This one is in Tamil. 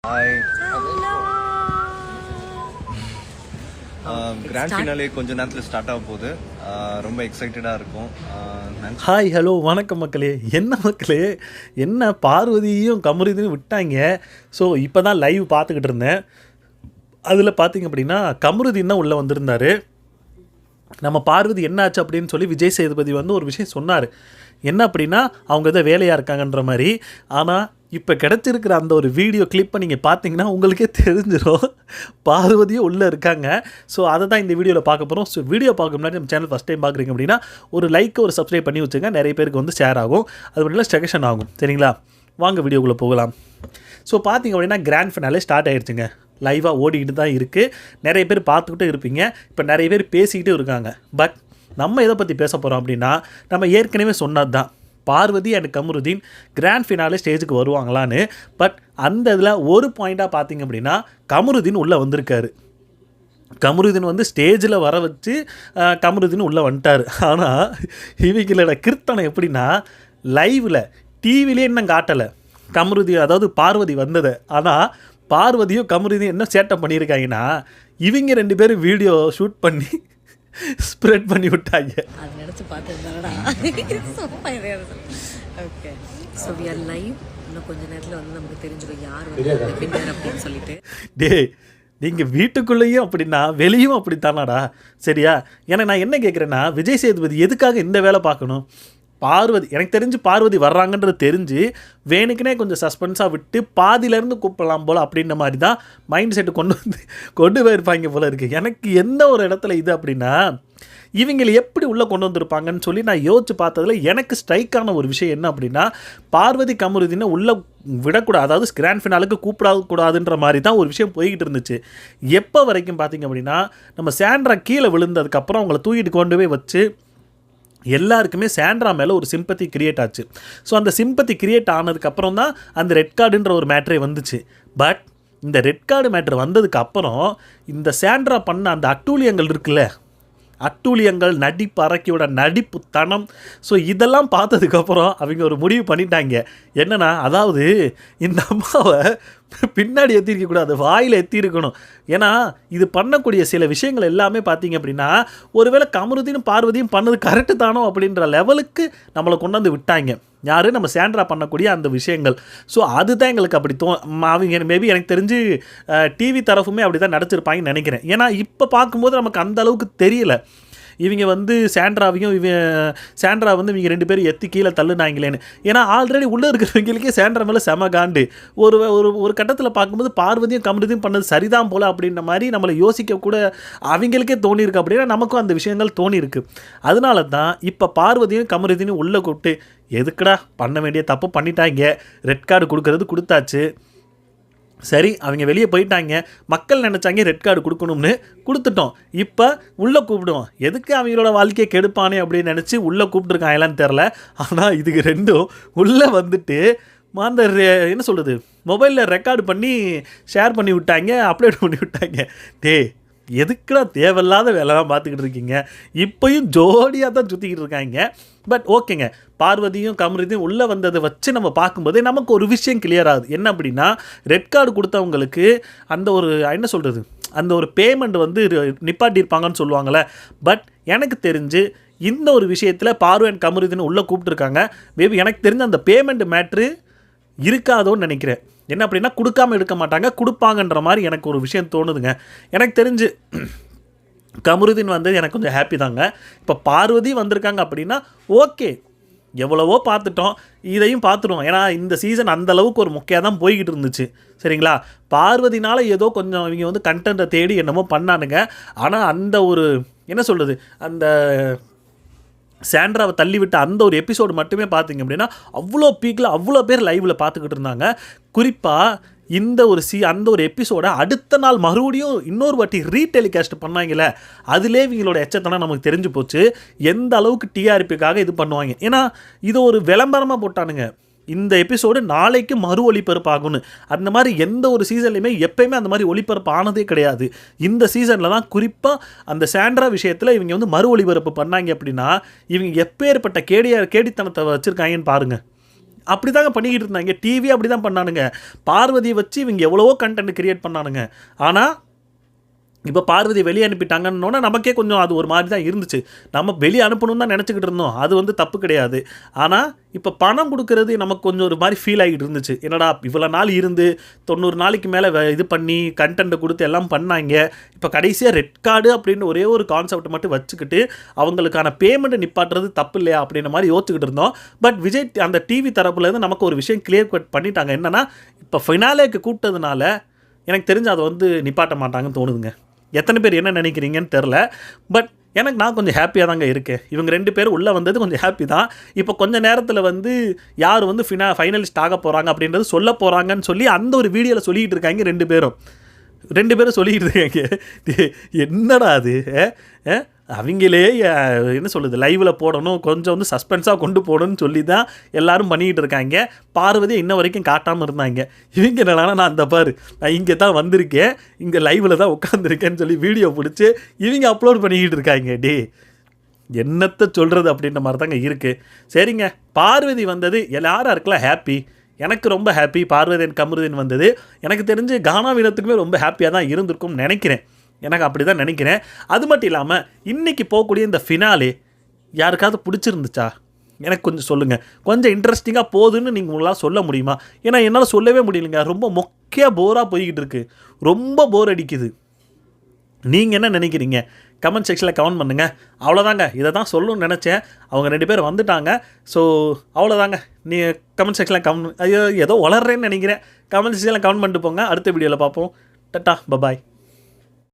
ஹாய். கிராண்ட் ஃபினாலே கொஞ்ச நேரத்தில் ஸ்டார்ட் ஆக போகுது. ரொம்ப எக்ஸைட்டடாக இருக்கும். ஹாய் ஹலோ வணக்கம் மக்களே. என்ன பார்வதியும் கமருதியும் விட்டாங்க. ஸோ இப்போ தான் லைவ் பார்த்துக்கிட்டு இருந்தேன். அதில் பார்த்திங்க அப்படின்னா கமருதீன் தான் உள்ளே வந்திருந்தார். நம்ம பார்வதி என்ன ஆச்சு அப்படின்னு சொல்லி விஜய் சேதுபதி வந்து ஒரு விஷயம் சொன்னார். என்ன அப்படின்னா அவங்க எதோ வேலையாக இருக்காங்கன்ற மாதிரி. ஆனால் இப்போ கிடச்சிருக்கிற அந்த ஒரு வீடியோ கிளிப்பை நீங்கள் பார்த்தீங்கன்னா உங்களுக்கே தெரிஞ்சிடும் பார்வதியும் உள்ளே இருக்காங்க. ஸோ அதை தான் இந்த வீடியோவில் பார்க்க போகிறோம். ஸோ வீடியோ பார்க்க முன்னாடி நம்ம சேனல் ஃபஸ்ட் டைம் பார்க்குறீங்க அப்படின்னா ஒரு லைக் ஒரு சப்ஸ்கிரைப் பண்ணி வச்சுங்க. நிறைய பேருக்கு வந்து ஷேர் ஆகும், அது மட்டும் இல்லை ஸ்டெகஷன் ஆகும். சரிங்களா, வாங்க வீடியோக்குள்ளே போகலாம். ஸோ பார்த்திங்க அப்படின்னா கிராண்ட் ஃபினாலே ஸ்டார்ட் ஆகிடுச்சுங்க. லைவாக ஓடிக்கிட்டு தான் இருக்குது. நிறைய பேர் பார்த்துக்கிட்டே இருப்பீங்க. இப்போ நிறைய பேர் பேசிக்கிட்டே இருக்காங்க. பட் நம்ம எதை பற்றி பேச போகிறோம் அப்படின்னா, நம்ம ஏற்கனவே சொன்னது தான் Parvathi and Kamarudheen grand finale ஸ்டேஜுக்கு வருவாங்களான்னு. பட் அந்த இதில் ஒரு பாயிண்ட்டாக பார்த்திங்க அப்படின்னா கமருதீன் உள்ளே வந்திருக்காரு. கமருதீன் வந்து ஸ்டேஜில் வர வச்சு கமருதீன் உள்ளே வந்துட்டார். ஆனால் இவங்களோட கீர்த்தனை எப்படின்னா, லைவில் டிவிலே இன்னும் காட்டலை கமருதி, அதாவது பார்வதி வந்ததை. ஆனால் பார்வதியும் கமருதியும் என்ன சேட்டை பண்ணியிருக்காங்கன்னா, இவங்க ரெண்டு பேரும் வீடியோ ஷூட் பண்ணி ஸ்ப்ரெட் பண்ணி விட்டாங்க. அது நினச்சி பார்த்துருந்தாங்கடா. Okay, so we are live. இன்னும் கொஞ்சம் நேரத்தில் வந்து நமக்கு தெரிஞ்சிடும் யார் வந்து வின்னர் அப்படின்னு சொல்லிட்டு. நீங்கள் வீட்டுக்குள்ளேயும் அப்படின்னா வெளியும் அப்படித்தானாடா? சரியா? ஏன்னா நான் என்ன கேட்குறேன்னா, விஜய் சேதுபதி எதுக்காக இந்த வேலை பார்க்கணும்? பார்வதி எனக்கு தெரிஞ்சு பார்வதி வர்றாங்கன்றது தெரிஞ்சு வேணுக்குனே கொஞ்சம் சஸ்பென்ஸாக விட்டு பாதியிலேருந்து கூப்பிடலாம் போல் அப்படின்ற மாதிரி தான் மைண்ட் செட்டு கொண்டு போயிருப்பாங்க போல் இருக்குது. எனக்கு எந்த ஒரு இடத்துல இது அப்படின்னா, இவங்களை எப்படி உள்ளே கொண்டு வந்திருப்பாங்கன்னு சொல்லி நான் யோசிச்சு பார்த்ததில் எனக்கு ஸ்ட்ரைக்கான ஒரு விஷயம் என்ன அப்படின்னா, பார்வதி கமருதினை உள்ளே விடக்கூடாது, அதாவது கிராண்ட் ஃபினாலுக்கு கூப்பிடக்கூடாதுன்ற மாதிரி தான் ஒரு விஷயம் போய்கிட்டு இருந்துச்சு. எப்போ வரைக்கும் பார்த்திங்க அப்படின்னா, நம்ம சாண்ட்ரா கீழே விழுந்ததுக்கப்புறம் அவங்கள தூக்கிட்டு கொண்டு போய் வச்சு எல்லாருக்குமே சாண்ட்ரா மேலே ஒரு சிம்பத்தி கிரியேட் ஆச்சு. ஸோ அந்த சிம்பத்தி கிரியேட் ஆனதுக்கப்புறம் தான் அந்த ரெட் கார்டுன்ற ஒரு மேட்ரே வந்துச்சு. பட் இந்த ரெட் கார்டு மேட்ரு வந்ததுக்கப்புறம் இந்த சாண்ட்ரா பண்ண அந்த அட்டூழியங்கள் இருக்குல்ல, அட்டூழியங்கள், நடிப்பு, அரக்கியோட நடிப்பு தனம், ஸோ இதெல்லாம் பார்த்ததுக்கப்புறம் அவங்க ஒரு முடிவு பண்ணிட்டாங்க. என்னென்னா, அதாவது இந்த அம்மாவை பின்னாடி எத்திருக்கக்கூடாது, வாயில் எத்திருக்கணும். ஏன்னா இது பண்ணக்கூடிய சில விஷயங்கள் எல்லாமே பார்த்தீங்க அப்படின்னா, ஒருவேளை கமருதியும் பார்வதியும் பண்ணது கரெக்டு தானோ அப்படின்ற லெவலுக்கு நம்மளை கொண்டாந்து விட்டாங்க. யார்? நம்ம சாண்ட்ரா பண்ணக்கூடிய அந்த விஷயங்கள். ஸோ அதுதான் எங்களுக்கு அப்படி அவங்க மேபி எனக்கு தெரிஞ்சு டிவி தரப்புமே அப்படி தான் நடிச்சிருப்பாங்கன்னு நினைக்கிறேன். ஏன்னா இப்போ பார்க்கும்போது நமக்கு அந்த அளவுக்கு தெரியல இவங்க வந்து சாண்ட்ரா வந்து இவங்க ரெண்டு பேரும் எத்தி கீழே தள்ளுனாங்களேன்னு. ஏன்னா ஆல்ரெடி உள்ளே இருக்கிறவங்களுக்கே சாண்ட்ரா மேலே செம காண்டு. ஒரு கட்டத்தில் பார்க்கும்போது பார்வதியும் கமருதியும் பண்ணது சரிதான் போல் அப்படின்ற மாதிரி நம்மளை யோசிக்க கூட அவங்களுக்கே தோணியிருக்கு. அப்படின்னா நமக்கும் அந்த விஷயங்கள் தோணியிருக்கு. அதனால தான் இப்போ பார்வதியும் கமருதியும் உள்ளே கூப்பிட்டு, எதுக்குடா பண்ண வேண்டிய தப்பு பண்ணிட்டாங்க, ரெட் கார்டு கொடுக்கறது கொடுத்தாச்சு, சரி அவங்க வெளியே போயிட்டாங்க, மக்கள் நினச்சாங்க ரெட் கார்டு கொடுக்கணும்னு கொடுத்துட்டோம், இப்போ உள்ளே கூப்பிடுவோம், எதுக்கு அவங்களோட வாழ்க்கையை கெடுப்பானே அப்படின்னு நினச்சி உள்ளே கூப்பிட்ருக்காங்களான்னு தெரில. ஆனால் இதுக்கு ரெண்டும் உள்ளே வந்துட்டு அந்த என்ன சொல்கிறது, மொபைலில் ரெக்கார்டு பண்ணி ஷேர் பண்ணி விட்டாங்க, அப்லோட் பண்ணி விட்டாங்க. எதுக்குடா தேவையில்லாத வேலைலாம் பார்த்துக்கிட்டு இருக்கீங்க? இப்போயும் ஜோடியாக தான் சுற்றிக்கிட்டு இருக்காங்க. பட் ஓகேங்க, பார்வதியும் கமருதியும் உள்ளே வந்ததை வச்சு நம்ம பார்க்கும்போதே நமக்கு ஒரு விஷயம் கிளியர் ஆகுது. என்ன அப்படின்னா, ரெட் கார்டு கொடுத்தவங்களுக்கு அந்த ஒரு என்ன சொல்கிறது, அந்த ஒரு பேமெண்ட் வந்து நிப்பாட்டியிருப்பாங்கன்னு சொல்லுவாங்கள்ல. பட் எனக்கு தெரிஞ்சு இந்த ஒரு விஷயத்தில் பார்வதி அண்ட் கமருதின்னு உள்ளே கூப்பிட்டுருக்காங்க. மேபி எனக்கு தெரிஞ்ச அந்த பேமெண்ட் மேட்ரு இருக்காதோன்னு நினைக்கிறேன். என்ன அப்படின்னா, கொடுக்காமல் எடுக்க மாட்டாங்க, கொடுப்பாங்கன்ற மாதிரி எனக்கு ஒரு விஷயம் தோணுதுங்க. எனக்கு தெரிஞ்சு கமருதீன் வந்தது எனக்கு கொஞ்சம் ஹாப்பி தாங்க. இப்போ பார்வதி வந்திருக்காங்க அப்படின்னா ஓகே, எவ்வளவோ பார்த்துட்டோம், இதையும் பார்த்துருவோம். ஏன்னா இந்த சீசன் அந்தளவுக்கு ஒரு முக்கியம் தான் போய்கிட்டு இருந்துச்சு. சரிங்களா, பார்வதினால ஏதோ கொஞ்சம் இவங்க வந்து கண்டென்ட்டை தேடி என்னமோ பண்ணானுங்க. ஆனால் அந்த ஒரு என்ன சொல்கிறது, அந்த சாண்ட்ராவை தள்ளிவிட்ட அந்த ஒரு எபிசோடு மட்டுமே பார்த்திங்க அப்படின்னா அவ்வளோ பீக்கில் அவ்வளோ பேர் லைவில் பார்த்துக்கிட்டு இருந்தாங்க. குறிப்பாக இந்த ஒரு அந்த ஒரு எபிசோடை அடுத்த நாள் மறுபடியும் இன்னொரு வாட்டி ரீடெலிகாஸ்ட் பண்ணாங்களே, அதிலே இவங்களோட எச்சத்தனம் நமக்கு தெரிஞ்சு போச்சு எந்த அளவுக்கு டிஆர்பிக்காக இது பண்ணுவாங்க. ஏன்னா இது ஒரு விளம்பரமாக போட்டானுங்க, இந்த எபிசோடு நாளைக்கு மறு ஒளிபரப்பாகும்னு. அந்த மாதிரி எந்த ஒரு சீசன்லையுமே எப்பயுமே அந்த மாதிரி ஒளிபரப்பு ஆனதே கிடையாது. இந்த சீசனில் தான் குறிப்பாக அந்த சாண்ட்ரா விஷயத்தில் இவங்க வந்து மறு ஒளிபரப்பு பண்ணாங்க அப்படின்னா இவங்க எப்பேற்பட்ட கேடித்தனத்தை வச்சுருக்காங்கன்னு பாருங்கள். அப்படி தாங்க பண்ணிக்கிட்டு இருந்தாங்க. டிவி அப்படி தான் பண்ணானுங்க. பார்வதியை வச்சு இவங்க எவ்வளவோ கண்டென்ட் கிரியேட் பண்ணானுங்க. ஆனால் இப்போ பார்வதி வெளியே அனுப்பிட்டாங்கன்னொன்னே நமக்கே கொஞ்சம் அது ஒரு மாதிரி தான் இருந்துச்சு. நம்ம வெளியே அனுப்பணும்னு தான் நினச்சிக்கிட்டு இருந்தோம். அது வந்து தப்பு கிடையாது. ஆனால் இப்போ பணம் கொடுக்கறது நமக்கு கொஞ்சம் ஒரு மாதிரி ஃபீல் ஆகிட்டு இருந்துச்சு. என்னடா இவ்வளோ நாள் இருந்து 90 நாளைக்கு மேலே இது பண்ணி கண்டென்ட்டை கொடுத்து எல்லாம் பண்ணாங்க. இப்போ கடைசியாக ரெட் கார்டு அப்படின்னு ஒரே ஒரு கான்செப்ட் மட்டும் வச்சுக்கிட்டு அவங்களுக்கான பேமெண்ட்டை நிப்பாட்டுறது தப்பு இல்லையா அப்படின்ற மாதிரி யோசிச்சுக்கிட்டு இருந்தோம். பட் விஜய் அந்த டிவி தரப்புலேருந்து நமக்கு ஒரு விஷயம் கிளியர் கட் பண்ணிட்டாங்க. என்னென்னா இப்போ ஃபினாலேக்கு கூப்பிட்டதுனால எனக்கு தெரிஞ்சு அதை வந்து நிப்பாட்ட மாட்டாங்கன்னு தோணுதுங்க. எத்தனை பேர் என்ன நினைக்கிறீங்கன்னு தெரில. பட் நான் கொஞ்சம் ஹாப்பியாக தாங்க இருக்கேன். இவங்க 2 பேரும் உள்ளே வந்தது கொஞ்சம் ஹாப்பி தான். இப்போ கொஞ்சம் நேரத்தில் வந்து யார் வந்து ஃபைனலிஸ்ட் ஆக போகிறாங்க அப்படின்றது சொல்ல போகிறாங்கன்னு சொல்லி அந்த ஒரு வீடியோவில் சொல்லிகிட்டு இருக்காங்க 2 பேரும் சொல்லிக்கிட்டு இருக்காங்க. என்னடா அது, அவங்களே என்ன சொல்லுது, லைவில் போடணும், கொஞ்சம் வந்து சஸ்பென்ஸாக கொண்டு போகணும்னு சொல்லி தான் எல்லோரும் பண்ணிக்கிட்டு இருக்காங்க. பார்வதியை இன்ன வரைக்கும் காட்டாமல் இருந்தாங்க. இவங்க என்னன்னா, நான் அந்த பாரு நான் இங்கே தான் வந்திருக்கேன், இங்கே லைவில் தான் உட்காந்துருக்கேன்னு சொல்லி வீடியோ பிடிச்சி இவங்க அப்லோட் பண்ணிக்கிட்டு இருக்காங்க. என்னத்தை சொல்கிறது அப்படின்ற மாதிரி தாங்க இருக்குது. சரிங்க, பார்வதி வந்தது எல்லாரும் இருக்கலாம் ஹாப்பி. எனக்கு ரொம்ப ஹாப்பி. பார்வதி அண்ட் கமருதீன் வந்தது எனக்கு தெரிஞ்சு கானா வீரத்துக்குமே ரொம்ப ஹாப்பியாக தான் இருந்திருக்கும்னு நினைக்கிறேன். எனக்கு அப்படி தான் நினைக்கிறேன். அது மட்டும் இல்லாமல் இன்றைக்கி போகக்கூடிய இந்த ஃபினாலே யாருக்காவது பிடிச்சிருந்துச்சா எனக்கு கொஞ்சம் சொல்லுங்கள். கொஞ்சம் இன்ட்ரெஸ்டிங்காக போகுதுன்னு நீங்கள் உங்களால் சொல்ல முடியுமா? ஏன்னா என்னால் சொல்லவே முடியலைங்க. ரொம்ப மொக்கையாக போராக போய்கிட்டு இருக்குது. ரொம்ப போர் அடிக்குது. நீங்கள் என்ன நினைக்கிறீங்க? கமெண்ட் செக்ஷனில் கமெண்ட் பண்ணுங்கள். அவ்வளோதாங்க, இதை தான் சொல்லணும்னு நினச்சேன். அவங்க 2 பேர் வந்துட்டாங்க. ஸோ அவ்வளோதாங்க. நீ கமெண்ட் செக்ஷனில் கமெண்ட் ஏதோ வளர்றேன்னு நினைக்கிறேன். கமெண்ட் செக்ஷனில் கமெண்ட் பண்ணிட்டு போங்க. அடுத்த வீடியோவில் பார்ப்போம். Ta-ta, bye bye.